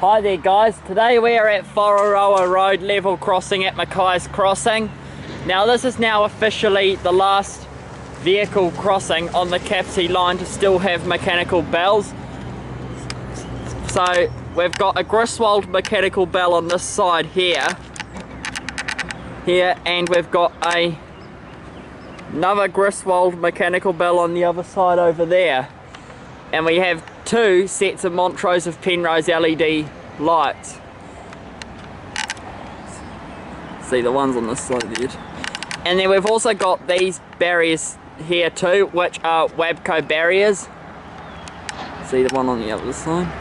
Hi there guys, today we are at Whareroa Road Level Crossing at Mackays Crossing. Now this is now officially the last vehicle crossing on the Capacity line to still have mechanical bells. So we've got a Griswold mechanical bell on this side here, and we've got another Griswold mechanical bell on the other side over there. And we have two sets of Montrose of Penrose LED lights. See the ones on this side there. And then we've also got these barriers here too, which are Wabco Barriers. See the one on the other side.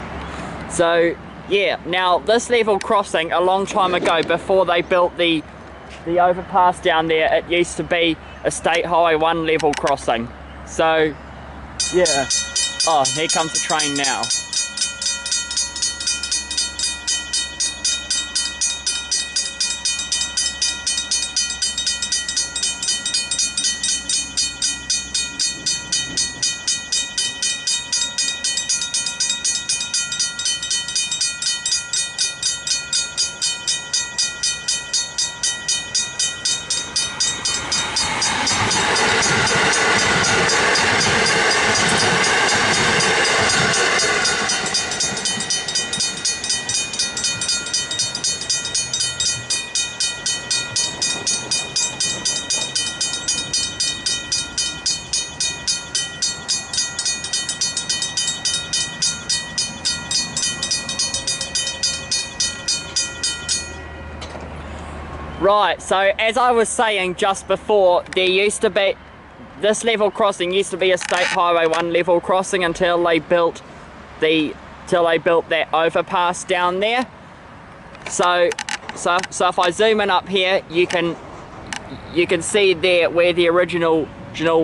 So yeah, now this level crossing, a long time ago, before they built the overpass down there, it used to be a State Highway 1 level crossing. So yeah. Oh, here comes the train now. Right, so as I was saying just before, there used to be, this level crossing used to be a State Highway 1 level crossing until they built that overpass down there. So if I zoom in up here, you can see there where the original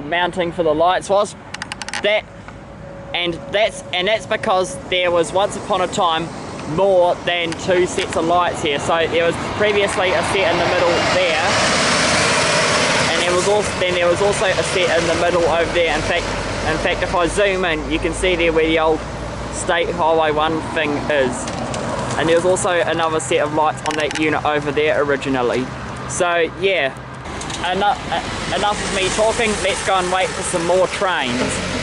mounting for the lights was. That's because there was once upon a time more than two sets of lights here. So there was previously a set in the middle there, and there was also a set in the middle over there. In fact, if I zoom in, you can see there where the old State Highway 1 thing is, and there was also another set of lights on that unit over there originally. So yeah, enough of me talking. Let's go and wait for some more trains.